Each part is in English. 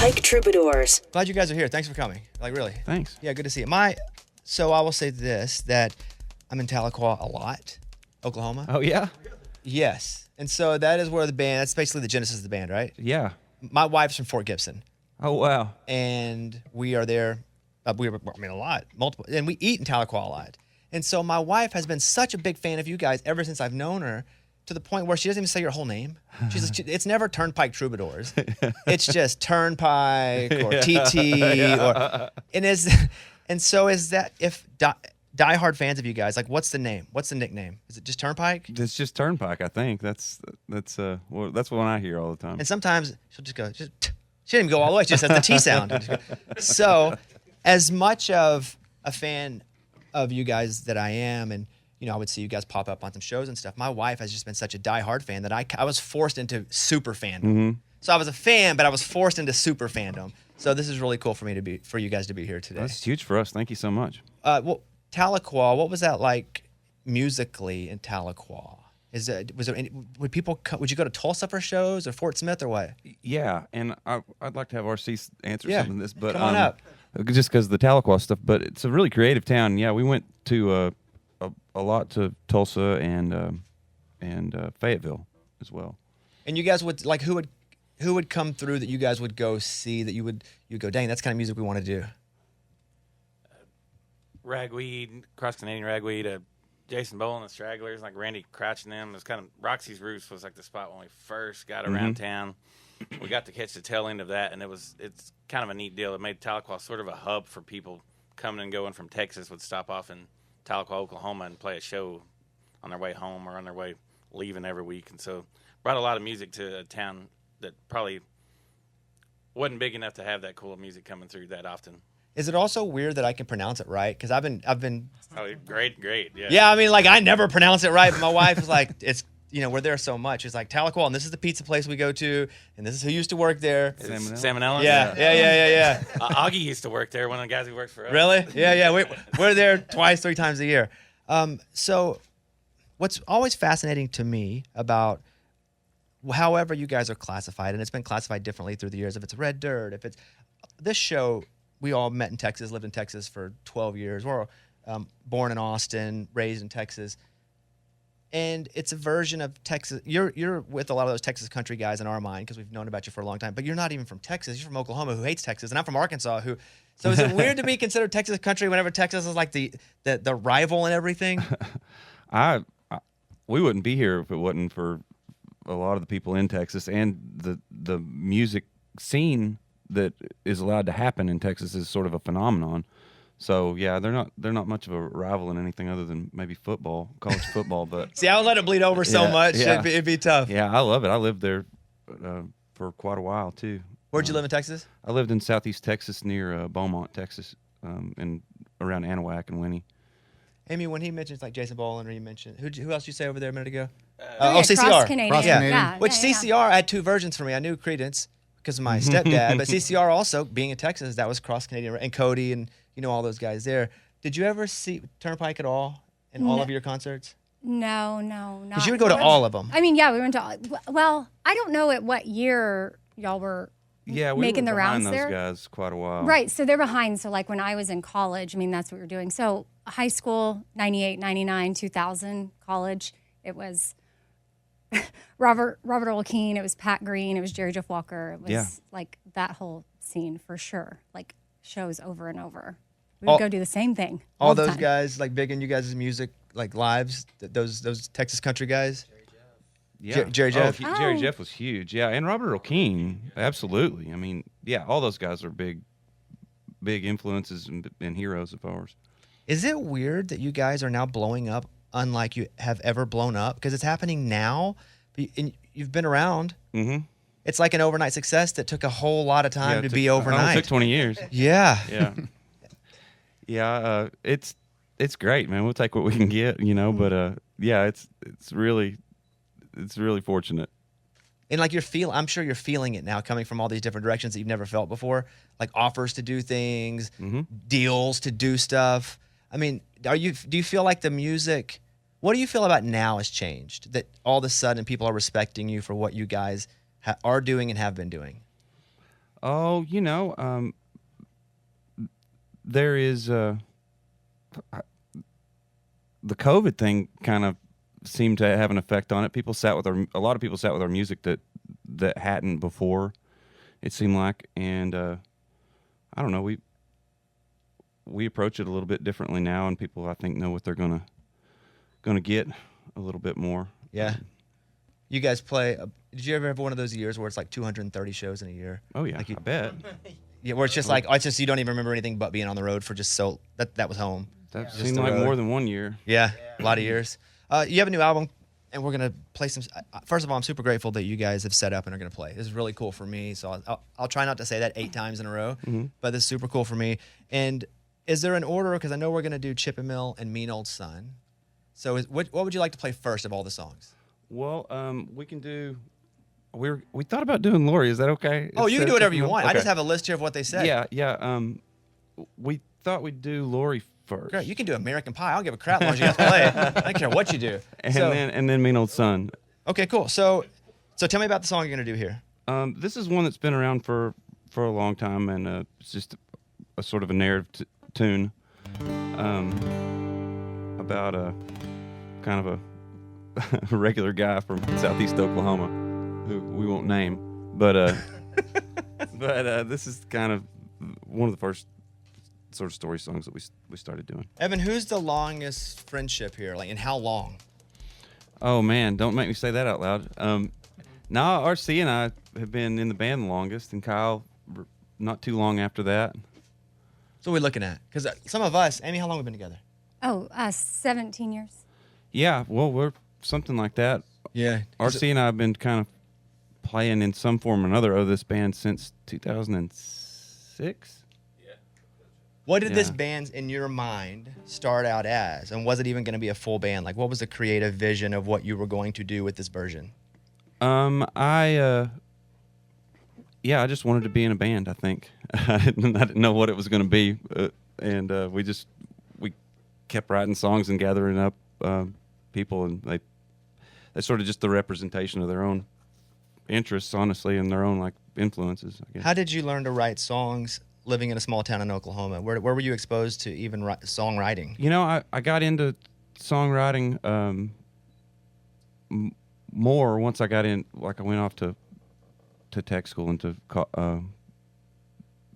Turnpike Troubadours. Glad you guys are here. Thanks for coming. Like, really. Thanks. Yeah, good to see you. So I will say this, that I'm in Tahlequah a lot, Oklahoma. Oh, yeah? Yes. And so that is where that's basically the genesis of the band, right? Yeah. My wife's from Fort Gibson. Oh, wow. And we are there, a lot, multiple. And we eat in Tahlequah a lot. And so my wife has been such a big fan of you guys ever since I've known her, to the point where she doesn't even say your whole name. It's never Turnpike Troubadours. It's just Turnpike or TT. And so is that, if diehard fans of you guys, like, what's the name? What's the nickname? Is it just Turnpike? It's just Turnpike, I think. That's what I hear all the time. And sometimes she'll just go, she didn't even go all the way. She just has the T sound. So, as much of a fan of you guys that I am, and I would see you guys pop up on some shows and stuff, my wife has just been such a diehard fan that I was forced into super fandom. Mm-hmm. So I was a fan, but I was forced into super fandom. So this is really cool for you guys to be here today. That's huge for us. Thank you so much. Well, Tahlequah, what was that like musically in Tahlequah? Would you go to Tulsa for shows, or Fort Smith, or what? Yeah, and I'd like to have RC answer some of this, but come on up. Just because of the Tahlequah stuff. But it's a really creative town. Yeah, we went to a lot to Tulsa and Fayetteville as well. And you guys would like who would come through that you guys would go see, that you go, dang, that's the kind of music we want to do? Ragweed, Cross Canadian Ragweed, Jason Bowen and the Stragglers, like Randy Crouch and them. It was kind of Roxy's Roots was like the spot when we first got around town. We got to catch the tail end of that, and it's kind of a neat deal. It made Tahlequah sort of a hub for people coming and going from Texas. Would stop off in Tahlequah, Oklahoma, and play a show on their way home or on their way leaving every week. And so brought a lot of music to a town that probably wasn't big enough to have that cool music coming through that often. Is it also weird that I can pronounce it right? Because I've been. Oh, great, yeah. Yeah, I mean, like, I never pronounce it right, but my wife is like, it's, we're there so much. It's like Tahlequah, and this is the pizza place we go to, and this is who used to work there. Salmonella? Yeah. Augie used to work there, one of the guys who works for us. Really? Yeah. We're there twice, 3 times a year. So what's always fascinating to me about however you guys are classified, and it's been classified differently through the years, if it's Red Dirt, if it's this show. We all met in Texas, lived in Texas for 12 years. We're born in Austin, raised in Texas. And it's a version of Texas. You're with a lot of those Texas country guys in our mind because we've known about you for a long time. But you're not even from Texas. You're from Oklahoma, who hates Texas. And I'm from Arkansas, So is it weird to be considered Texas country whenever Texas is like the rival and everything? We wouldn't be here if it wasn't for a lot of the people in Texas, and the music scene that is allowed to happen in Texas is sort of a phenomenon. So yeah, they're not much of a rival in anything other than maybe football, college football. But see, I would let it bleed over so much. Yeah. It'd be tough. Yeah, I love it. I lived there for quite a while too. Where'd you live in Texas? I lived in southeast Texas near Beaumont, Texas, and around Anahuac and Winnie. Amy, when he mentions like Jason Boland, or you mentioned who else did you say over there a minute ago? CCR. Cross Canadian. Yeah. Which CCR, I had 2 versions for me. I knew Credence because of my stepdad, but CCR also, being in Texas, that was Cross Canadian, and Cody and all those guys there. Did you ever see Turnpike at all in all of your concerts? No, not. Because you would go to all of them. I mean, yeah, we went to. Well, I don't know at what year y'all were. Yeah, we making were the rounds those there. Guys quite a while. Right, so they're behind. So like when I was in college, I mean, that's what we were doing. So high school, 98, 99, 2000, college, it was Robert Earl Keen, it was Pat Green, it was Jerry Jeff Walker. It was like that whole scene for sure. Like shows over and over. We would go do the same thing. All those guys, like big in you guys' music, like lives, those Texas country guys? Yeah. Jerry Jeff? Jerry Jeff was huge, yeah. And Robert Earl Keen, absolutely. I mean, yeah, all those guys are big influences and heroes of ours. Is it weird that you guys are now blowing up unlike you have ever blown up? Because it's happening now, and you've been around. Mm-hmm. It's like an overnight success that took a whole lot of time to be overnight. It took 20 years. Yeah. Yeah. Yeah, it's great, man. We'll take what we can get, but yeah, it's really fortunate. And like I'm sure you're feeling it now, coming from all these different directions that you've never felt before, like offers to do things, deals to do stuff. I mean, do you feel like the music, what do you feel about now has changed? That all of a sudden people are respecting you for what you guys are doing and have been doing? Oh, there is the COVID thing kind of seemed to have an effect on it. A lot of people sat with our music that hadn't before, it seemed like, and I don't know, we approach it a little bit differently now, and people, I think, know what they're gonna get a little bit more. Yeah. You guys play. Did you ever have one of those years where it's like 230 shows in a year? Oh yeah, Like I bet. Yeah, where it's just like it's just you don't even remember anything but being on the road for just so that was home. That Just seemed the like road. more than 1 year. Yeah, a lot of years. You have a new album, and we're gonna play some. First of all, I'm super grateful that you guys have set up and are gonna play. This is really cool for me. So I'll try not to say that 8 times in a row, but this is super cool for me. And is there an order? Because I know we're gonna do Chip and Mill and Mean Old Son. So what would you like to play first of all the songs? Well, we can do. We thought about doing Lori. Is that okay? Oh, you can do whatever you want. I Okay. just have a list here of what they said. Yeah. We thought we'd do Lori first. Great. You can do American Pie. I don't give a crap as long as you have to play it. I don't care what you do. And So- then Mean Old Son. Okay, cool. So tell me about the song you're gonna do here. This is one that's been around for a long time, and it's just a sort of a narrative tune about a kind of a regular guy from Southeast Oklahoma who we won't name, but this is kind of one of the first sort of story songs that we started doing. Evan, who's the longest friendship here? Like, and how long? Oh man, don't make me say that out loud. Now RC and I have been in the band the longest, and Kyle not too long after that. So what are we looking at? Because some of us, Amy, how long have we been together? Oh, 17 years. Yeah, well, we're something like that. Yeah. RC and I have been kind of playing in some form or another of this band since 2006. What did this Yeah. band, in your mind, start out as? And was it even going to be a full band? Like, what was the creative vision of what you were going to do with this version? I just wanted to be in a band, I think. I didn't know what it was going to be, and we kept writing songs and gathering up people, and they sort of just the representation of their own interests, honestly, and their own like influences, I guess. How did you learn to write songs living in a small town in Oklahoma? Where were you exposed to even songwriting? You know, I got into songwriting more once I got in. Like I went off to tech school and to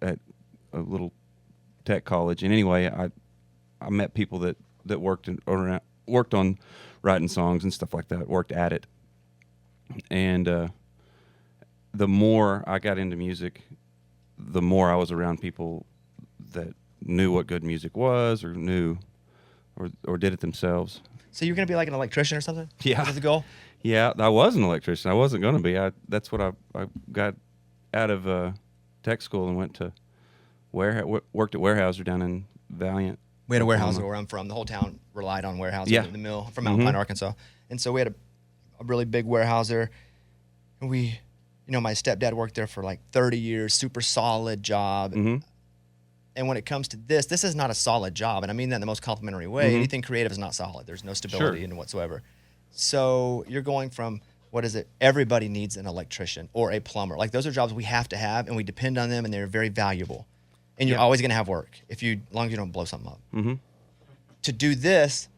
at a little tech college. And anyway, I met people that worked on writing songs and stuff like that. Worked at it, and the more I got into music, the more I was around people that knew what good music was, or knew, or did it themselves. So you were going to be like an electrician or something? Yeah. Was the goal? Yeah, I was an electrician. I wasn't going to be. That's what I got out of tech school and went to worked at Weyerhaeuser down in Valiant. We had a warehouse Oklahoma. where I'm from. The whole town relied on warehousing Yeah. in the mill from Mountain Pine, Arkansas. And so we had a really big warehouser. And my stepdad worked there for like 30 years, super solid job. Mhm. And when it comes to this is not a solid job. And I mean that in the most complimentary way. Anything creative is not solid. There's no stability in it whatsoever. So you're going from, what is it? Everybody needs an electrician or a plumber. Like those are jobs we have to have, and we depend on them, and they're very valuable. And you're always going to have work as long as you don't blow something up. Mm-hmm. To do this,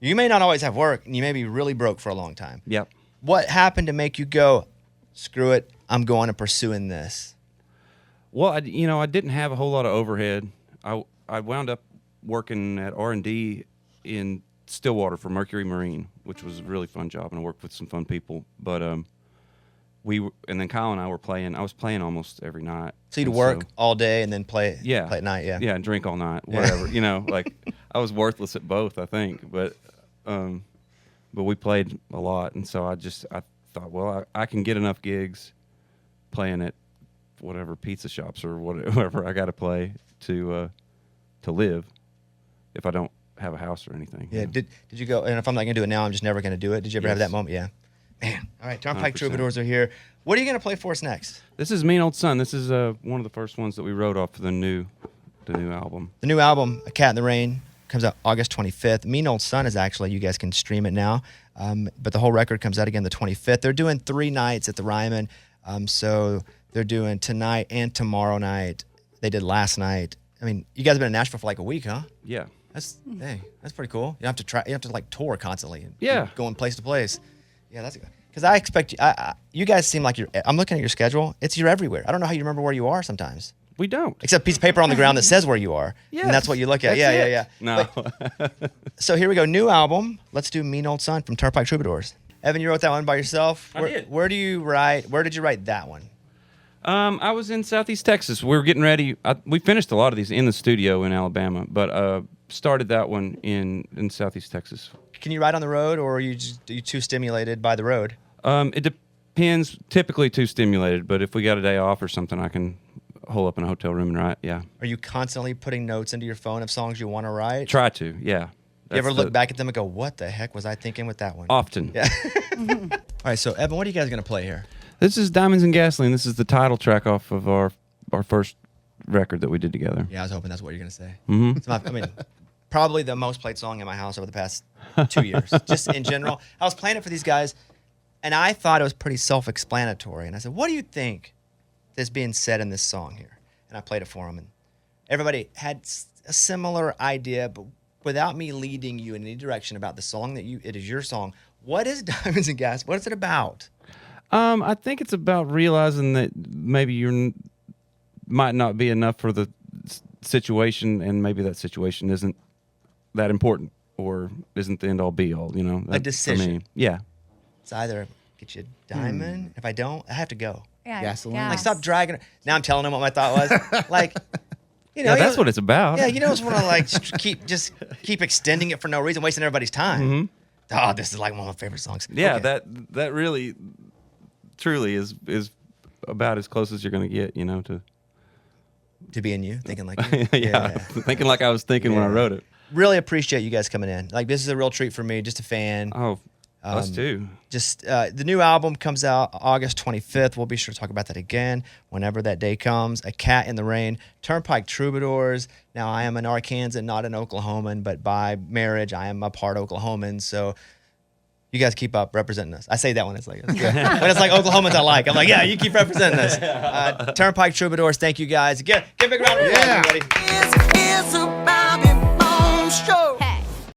you may not always have work, and you may be really broke for a long time. Yep. What happened to make you go, screw it, I'm going and pursuing this? Well, I didn't have a whole lot of overhead. I wound up working at R&D in Stillwater for Mercury Marine, which was a really fun job, and I worked with some fun people. But and then Kyle and I were playing. I was playing almost every night. So you'd And work all day and then play at night, yeah. Yeah, and drink all night, whatever. Like I was worthless at both, I think. But we played a lot, and so I thought, well, I can get enough gigs playing at whatever pizza shops or whatever I got to play to live if I don't have a house or anything. Yeah. you know? Did you go, and if I'm not going to do it now, I'm just never going to do it. Did you ever have Yes. that moment? Yeah. Man. All right. Turnpike 100%. Troubadours are here. What are you going to play for us next? This is Mean Old Son. This is one of the first ones that we wrote off for the new album. The new album, A Cat in the Rain, comes out August 25th. Mean Old Son is actually, you guys can stream it now. But the whole record comes out again the 25th. They're doing 3 nights at the Ryman. So They're doing tonight and tomorrow night. They did last night. I mean, you guys have been in Nashville for like a week, huh? Yeah. That's pretty cool. You have to try. You have to like tour constantly. And Yeah. Going place to place. Yeah, that's good. Because I expect you. You guys seem like you're. I'm looking at your schedule. You're everywhere. I don't know how you remember where you are sometimes. We don't. Except a piece of paper on the ground that says where you are. Yeah. And that's what you look at. That's Yeah. it. No. So here we go. New album. Let's do Mean Old Son from Turnpike Troubadours. Evan, you wrote that one by yourself. I did. Where did you write that one? I was in Southeast Texas. We were getting ready. We finished a lot of these in the studio in Alabama, but started that one in Southeast Texas. Can you write on the road, or are you too stimulated by the road? It depends. Typically too stimulated, but if we got a day off or something, I can hole up in a hotel room and write. Yeah. Are you constantly putting notes into your phone of songs you want to write? Try to. Yeah. You ever look back at them and go, "What the heck was I thinking with that one?" Often. Yeah. All right. So Evan, what are you guys gonna play here? This is Diamonds and Gasoline. This is the title track off of our first record that we did together. Yeah, I was hoping that's what you're gonna say. Mm-hmm. It's probably the most played song in my house over the past 2 years, just in general. I was playing it for these guys, and I thought it was pretty self-explanatory. And I said, "What do you think is being said in this song here?" And I played it for them, and everybody had a similar idea, but without me leading you in any direction about the song it is your song. What is Diamonds and Gas? What is it about? I think it's about realizing that maybe you might not be enough for the situation, and maybe that situation isn't that important or isn't the end all be all. You know, A decision. For me. Yeah. It's either get you a diamond. If I don't, I have to go. Yeah, Gasoline. Like, stop dragging her. Now I'm telling them what my thought was. Like, you know, Yeah, that's what it's about. Yeah, you don't just want to like keep extending it for no reason, wasting everybody's time. Oh, this is like one of my favorite songs. Yeah, Okay. that really, truly is about as close as you're going to get, you know, to being you, thinking like you. yeah, thinking like I was thinking when I wrote it. Really appreciate you guys coming in. Like, this is a real treat for me, just a fan. Oh, us too. Just the new album comes out August 25th. We'll be sure to talk about that again whenever that day comes. A Cat in the Rain, Turnpike Troubadours. Now, I am an Arkansan, not an Oklahoman, but by marriage, I am a part Oklahoman. So you guys keep up representing us. I say that when it's like, when it's like Oklahomans I like. I'm like, yeah, you keep representing us. Turnpike Troubadours, thank you guys. Give a big round of applause, everybody. It's about